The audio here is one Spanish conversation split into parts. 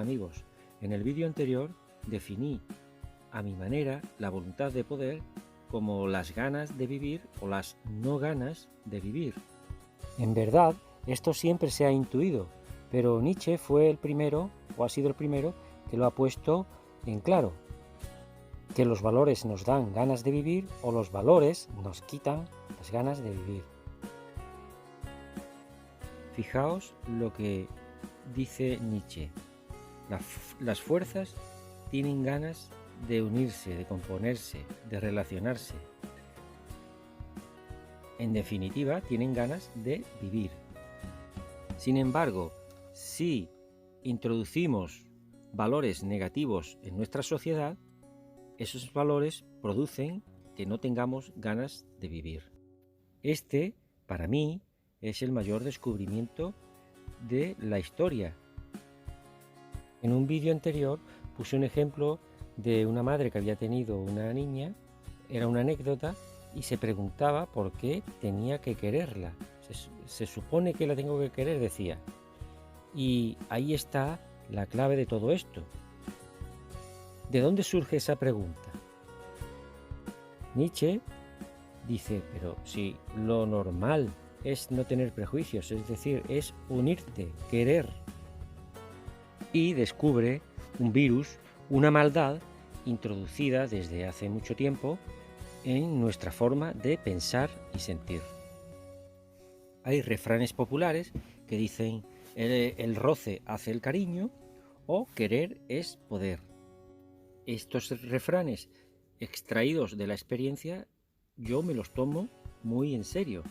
amigos, en el vídeo anterior definí a mi manera la voluntad de poder como las ganas de vivir o las no ganas de vivir. En verdad, esto siempre se ha intuido, pero Nietzsche fue el primero, o ha sido el primero, que lo ha puesto en claro, que los valores nos dan ganas de vivir o los valores nos quitan las ganas de vivir. Fijaos lo que dice Nietzsche. Las fuerzas tienen ganas de unirse, de componerse, de relacionarse. En definitiva, tienen ganas de vivir. Sin embargo, si introducimos valores negativos en nuestra sociedad, esos valores producen que no tengamos ganas de vivir. Este, para mí, es el mayor descubrimiento de la historia. En un vídeo anterior puse un ejemplo de una madre que había tenido una niña, era una anécdota, y se preguntaba por qué tenía que quererla. Se supone que la tengo que querer, decía. Y ahí está la clave de todo esto. ¿De dónde surge esa pregunta? Nietzsche dice, pero si lo normal es no tener prejuicios, es decir, es unirte, querer. Y descubre un virus, una maldad introducida desde hace mucho tiempo en nuestra forma de pensar y sentir. Hay refranes populares que dicen el roce hace el cariño o querer es poder. Estos refranes extraídos de la experiencia yo me los tomo muy en serio.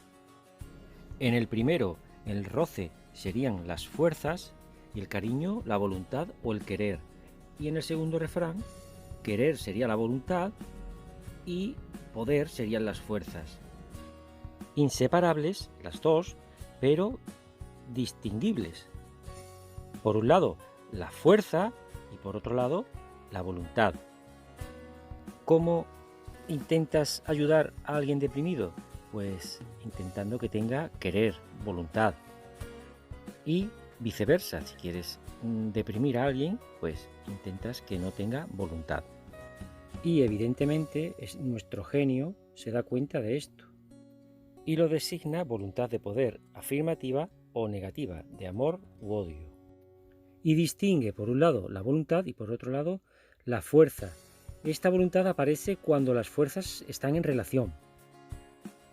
En el primero, el roce serían las fuerzas y el cariño la voluntad o el querer. Y en el segundo refrán, querer sería la voluntad y poder serían las fuerzas. Inseparables, las dos, pero distinguibles. Por un lado, la fuerza y por otro lado, la voluntad. ¿Cómo intentas ayudar a alguien deprimido? Pues intentando que tenga querer, voluntad. Y viceversa, si quieres deprimir a alguien, pues intentas que no tenga voluntad. Y evidentemente nuestro genio se da cuenta de esto y lo designa voluntad de poder, afirmativa o negativa, de amor u odio. Y distingue por un lado la voluntad y por otro lado la fuerza. Esta voluntad aparece cuando las fuerzas están en relación.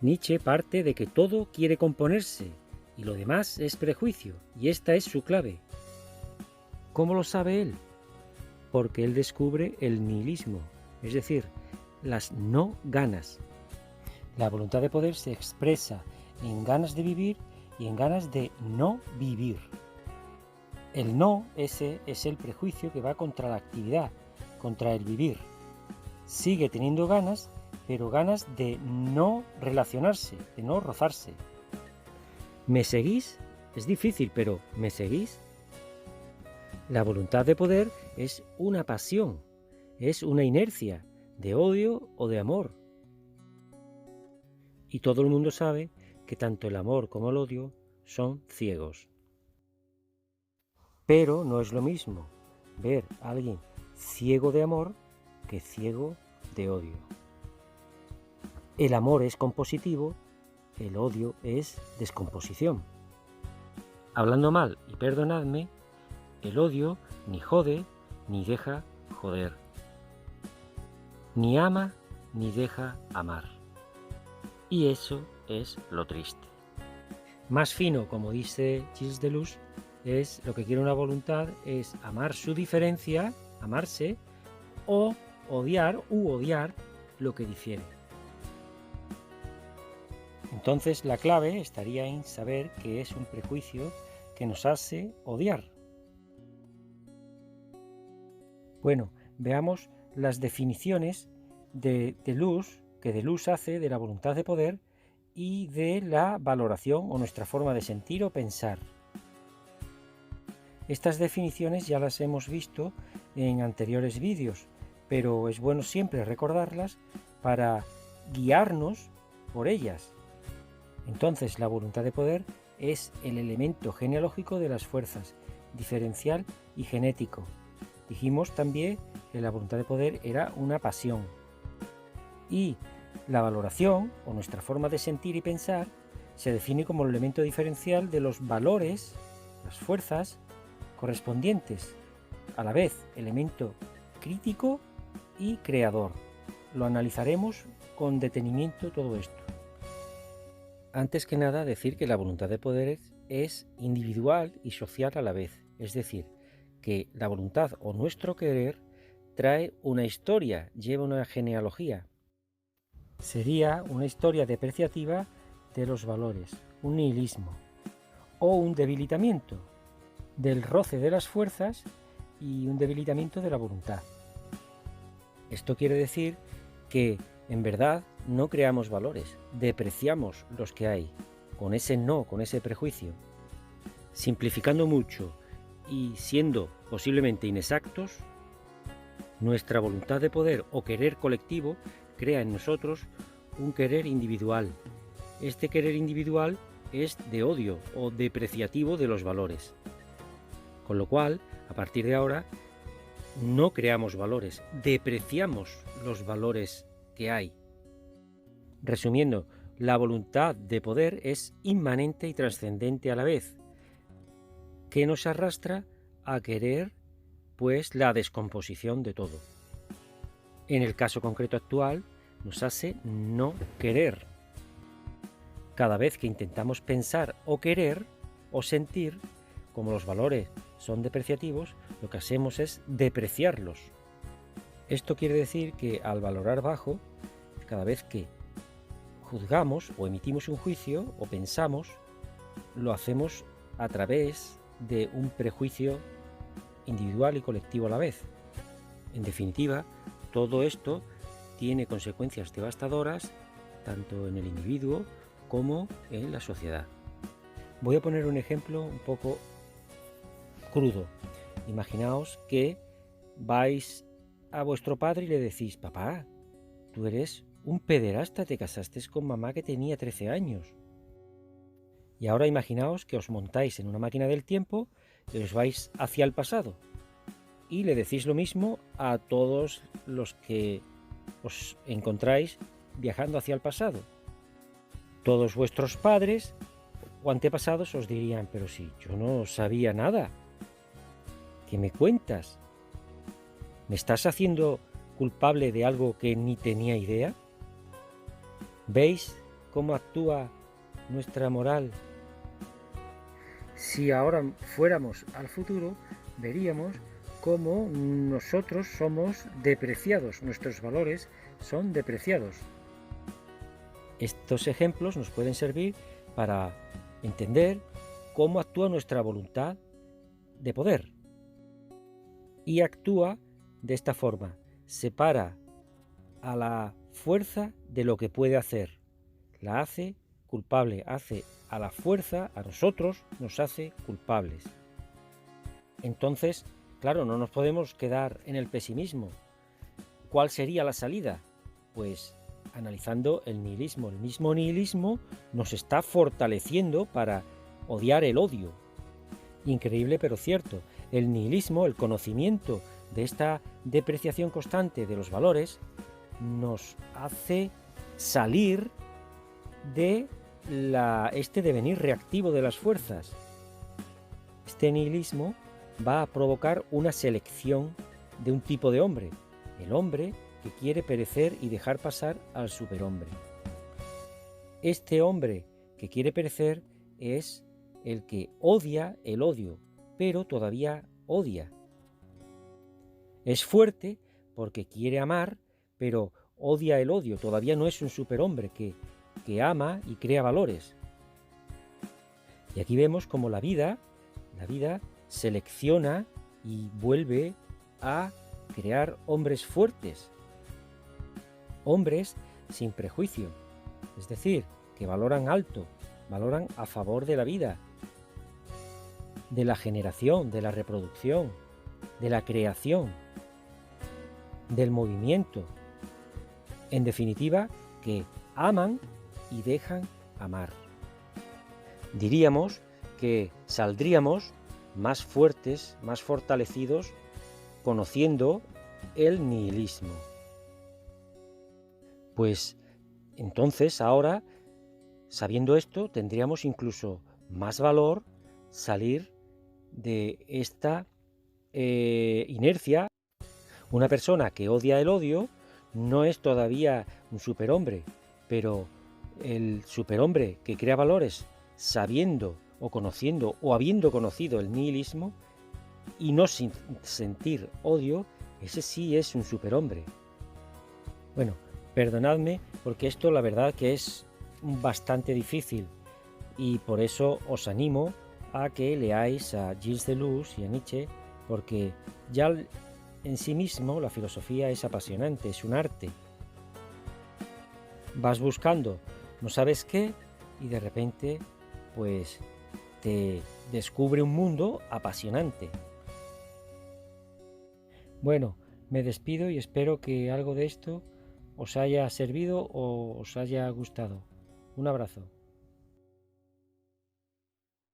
Nietzsche parte de que todo quiere componerse y lo demás es prejuicio, y esta es su clave. ¿Cómo lo sabe él? Porque él descubre el nihilismo, es decir, las no ganas. La voluntad de poder se expresa en ganas de vivir y en ganas de no vivir. El no, ese es el prejuicio que va contra la actividad, contra el vivir. Sigue teniendo ganas, pero ganas de no relacionarse, de no rozarse. ¿Me seguís? Es difícil, pero ¿me seguís? La voluntad de poder es una pasión, es una inercia de odio o de amor. Y todo el mundo sabe que tanto el amor como el odio son ciegos. Pero no es lo mismo ver a alguien ciego de amor que ciego de odio. El amor es compositivo, el odio es descomposición. Hablando mal, y perdonadme, el odio ni jode ni deja joder. Ni ama ni deja amar. Y eso es lo triste. Más fino, como dice Gilles Deleuze, es lo que quiere una voluntad, es amar su diferencia, amarse, o odiar lo que difiere. Entonces la clave estaría en saber que es un prejuicio que nos hace odiar. Bueno, veamos las definiciones de Deleuze, que Deleuze hace de la voluntad de poder y de la valoración o nuestra forma de sentir o pensar. Estas definiciones ya las hemos visto en anteriores vídeos, pero es bueno siempre recordarlas para guiarnos por ellas. Entonces, la voluntad de poder es el elemento genealógico de las fuerzas diferencial y genético. Dijimos también que la voluntad de poder era una pasión. Y la valoración, o nuestra forma de sentir y pensar, se define como el elemento diferencial de los valores, las fuerzas correspondientes, a la vez elemento crítico y creador. Lo analizaremos con detenimiento todo esto. Antes que nada, decir que la voluntad de poder es individual y social a la vez, es decir, que la voluntad o nuestro querer trae una historia, lleva una genealogía. Sería una historia depreciativa de los valores, un nihilismo o un debilitamiento del roce de las fuerzas y un debilitamiento de la voluntad. Esto quiere decir que en verdad no creamos valores, depreciamos los que hay, con ese prejuicio. Simplificando mucho y siendo posiblemente inexactos, nuestra voluntad de poder o querer colectivo crea en nosotros un querer individual. Este querer individual es de odio o depreciativo de los valores. Con lo cual, a partir de ahora, no creamos valores, depreciamos los valores que hay. Resumiendo, la voluntad de poder es inmanente y trascendente a la vez, que nos arrastra a querer, pues, la descomposición de todo. En el caso concreto actual, nos hace no querer. Cada vez que intentamos pensar o querer o sentir, como los valores son depreciativos, lo que hacemos es depreciarlos. Esto quiere decir que al valorar bajo, cada vez que juzgamos o emitimos un juicio o pensamos, lo hacemos a través de un prejuicio individual y colectivo a la vez. En definitiva, todo esto tiene consecuencias devastadoras tanto en el individuo como en la sociedad. Voy a poner un ejemplo un poco crudo. Imaginaos que vais a vuestro padre y le decís: papá, tú eres un pederasta, te casaste con mamá que tenía 13 años. Y ahora imaginaos que os montáis en una máquina del tiempo y os vais hacia el pasado. Y le decís lo mismo a todos los que os encontráis viajando hacia el pasado. Todos vuestros padres o antepasados os dirían: pero si yo no sabía nada, ¿qué me cuentas? ¿Me estás haciendo culpable de algo que ni tenía idea? ¿Veis cómo actúa nuestra moral? Si ahora fuéramos al futuro, veríamos cómo nosotros somos depreciados, nuestros valores son depreciados. Estos ejemplos nos pueden servir para entender cómo actúa nuestra voluntad de poder. Y actúa de esta forma: separa a la fuerza de lo que puede hacer, la hace culpable, hace a la fuerza, a nosotros, nos hace culpables. Entonces, claro, no nos podemos quedar en el pesimismo. ¿Cuál sería la salida? Pues analizando el nihilismo. El mismo nihilismo nos está fortaleciendo para odiar el odio. Increíble pero cierto. El nihilismo, el conocimiento de esta depreciación constante de los valores, nos hace salir de este devenir reactivo de las fuerzas. Este nihilismo va a provocar una selección de un tipo de hombre, el hombre que quiere perecer y dejar pasar al superhombre. Este hombre que quiere perecer es el que odia el odio, pero todavía odia. Es fuerte porque quiere amar, pero odia el odio, todavía no es un superhombre que ama y crea valores. Y aquí vemos cómo la vida selecciona y vuelve a crear hombres fuertes, hombres sin prejuicio, es decir, que valoran alto, valoran a favor de la vida, de la generación, de la reproducción, de la creación, del movimiento. En definitiva, que aman y dejan amar. Diríamos que saldríamos más fuertes, más fortalecidos, conociendo el nihilismo. Pues entonces ahora, sabiendo esto, tendríamos incluso más valor salir de esta inercia. Una persona que odia el odio no es todavía un superhombre, pero el superhombre que crea valores sabiendo o conociendo o habiendo conocido el nihilismo y no sin sentir odio, ese sí es un superhombre. Bueno, perdonadme porque esto la verdad que es bastante difícil y por eso os animo a que leáis a Gilles Deleuze y a Nietzsche, porque ya en sí mismo la filosofía es apasionante, es un arte. Vas buscando, no sabes qué, y de repente, pues, te descubre un mundo apasionante. Bueno, me despido y espero que algo de esto os haya servido o os haya gustado. Un abrazo.